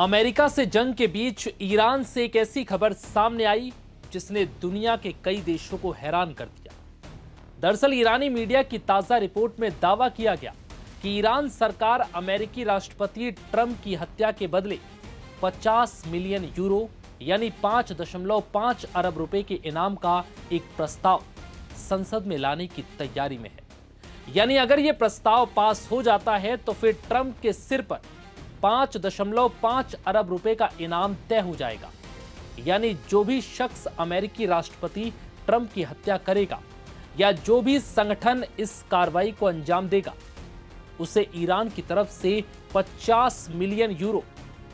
America से जंग के बीच ईरान से एक ऐसी खबर सामने आई जिसने दुनिया के कई देशों को हैरान कर दिया। दरअसल ईरानी मीडिया की ताजा रिपोर्ट में दावा किया गया कि ईरान सरकार अमेरिकी राष्ट्रपति ट्रंप की हत्या के बदले 50 मिलियन यूरो यानी 5.5 अरब रुपए के इनाम का एक प्रस्ताव संसद में लाने की तैयारी में है। यानी अगर यह प्रस्ताव पास हो जाता है तो फिर ट्रंप के सिर पर 5.5 अरब रुपए का इनाम तय हो जाएगा। यानी जो भी शख्स अमेरिकी राष्ट्रपति ट्रंप की हत्या करेगा या जो भी संगठन इस कार्रवाई को अंजाम देगा उसे ईरान की तरफ से 50 मिलियन यूरो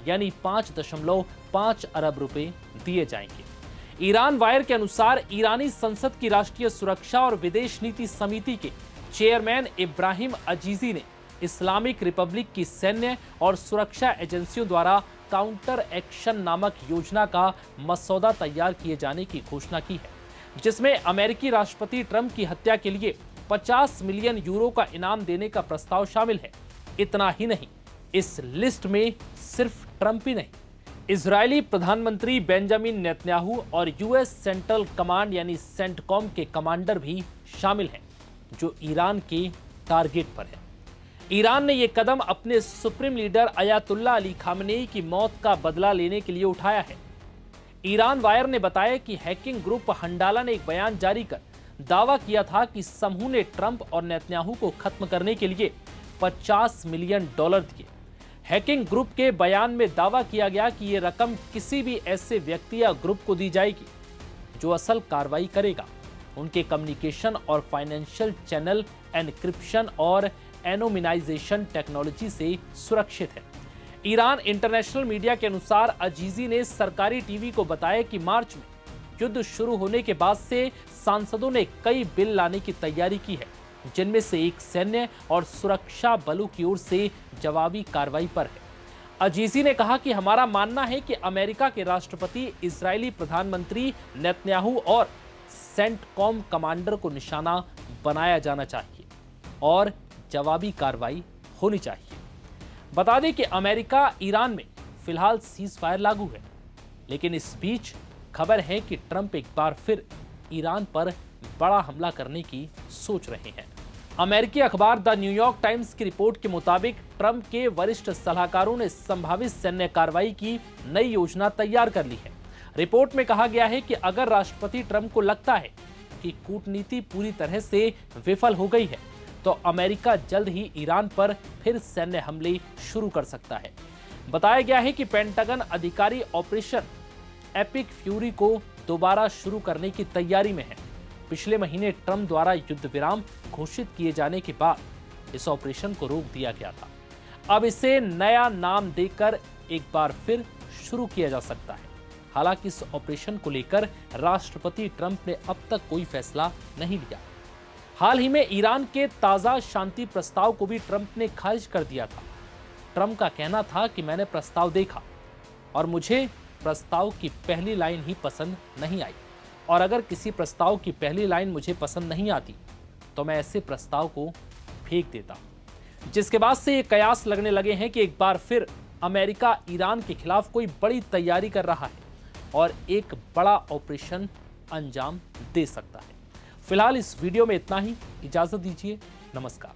यानी 5.5 अरब रुपए दिए जाएंगे। ईरान वायर के अनुसार ईरानी संसद की राष्ट्रीय सुरक्षा और विदेश नीति समिति के चेयरमैन इब्राहिम अजीजी ने इस्लामिक रिपब्लिक की सैन्य और सुरक्षा एजेंसियों द्वारा काउंटर एक्शन नामक योजना का मसौदा तैयार किए जाने की घोषणा की है, जिसमें अमेरिकी राष्ट्रपति ट्रंप की हत्या के लिए 50 मिलियन यूरो का इनाम देने का प्रस्ताव शामिल है। इतना ही नहीं, इस लिस्ट में सिर्फ ट्रंप ही नहीं, इजरायली प्रधानमंत्री बेंजामिन नेतन्याहू और यूएस सेंट्रल कमांड यानी सेंटकॉम के कमांडर भी शामिल हैं, जो ईरान के टारगेट पर है। ईरान ने यह कदम अपने supreme leader Ayatollah Ali Khamenei की मौत का बदला लेने के लिए उठाया है। ईरान वायर ने बताया कि हैकिंग ग्रुप हंडाला ने एक बयान जारी कर दावा किया था कि समूह ने ट्रंप और नेतन्याहू को खत्म करने के लिए 50 मिलियन डॉलर दिए। हैकिंग ग्रुप के बयान में दावा किया गया कि यह रकम किसी भी ऐसे व्यक्ति या ग्रुप को दी जाएगी जो असल कार्रवाई करेगा, उनके कम्युनिकेशन और फाइनेंशियल चैनल एनक्रिप्शन और एनोमिनाइजेशन टेक्नोलॉजी से सुरक्षित है। ईरान इंटरनेशनल मीडिया के अनुसार अजीजी ने सरकारी टीवी को बताया कि मार्च में युद्ध शुरू होने के बाद से सांसदों ने कई बिल लाने की तैयारी की है, जिनमें से एक सैन्य और सुरक्षा बलों की ओर से जवाबी कार्रवाई पर है। अजीजी ने कहा कि हमारा मानना है कि अमेरिका के राष्ट्रपति, इजरायली प्रधानमंत्री नेतन्याहू और सेंटकॉम कमांडर को निशाना बनाया जाना चाहिए और जवाबी कार्रवाई होनी चाहिए। बता दें कि अमेरिका ईरान में फिलहाल सीज फायर लागू है, लेकिन इस बीच खबर है कि ट्रंप एक बार फिर ईरान पर बड़ा हमला करने की सोच रहे हैं। अमेरिकी अखबार द न्यूयॉर्क टाइम्स की रिपोर्ट के मुताबिक ट्रंप के वरिष्ठ सलाहकारों ने संभावित सैन्य कार्रवाई की नई योजना तैयार कर ली है। रिपोर्ट में कहा गया है कि अगर राष्ट्रपति ट्रंप को लगता है कि कूटनीति पूरी तरह से विफल हो गई है तो अमेरिका जल्द ही ईरान पर फिर सैन्य हमले शुरू कर सकता है। बताया गया है कि पेंटागन अधिकारी ऑपरेशन एपिक फ्यूरी को दोबारा शुरू करने की तैयारी में है। पिछले महीने ट्रंप द्वारा युद्ध विराम घोषित किए जाने के बाद इस ऑपरेशन को रोक दिया गया था। अब इसे नया नाम देकर एक बार फिर शुरू किया जा सकता है। हालांकि इस ऑपरेशन को लेकर राष्ट्रपति ट्रंप ने अब तक कोई फैसला नहीं लिया। हाल ही में ईरान के ताजा शांति प्रस्ताव को भी ट्रंप ने खारिज कर दिया था। ट्रंप का कहना था कि मैंने प्रस्ताव देखा और मुझे प्रस्ताव की पहली लाइन ही पसंद नहीं आई, और अगर किसी प्रस्ताव की पहली लाइन मुझे पसंद नहीं आती तो मैं ऐसे प्रस्ताव को फेंक देता। जिसके बाद से ये कयास लगने लगे हैं कि एक बार फिर अमेरिका ईरान के खिलाफ कोई बड़ी तैयारी कर रहा है और एक बड़ा ऑपरेशन अंजाम दे सकता है। फिलहाल इस वीडियो में इतना ही। इजाजत दीजिए। नमस्कार।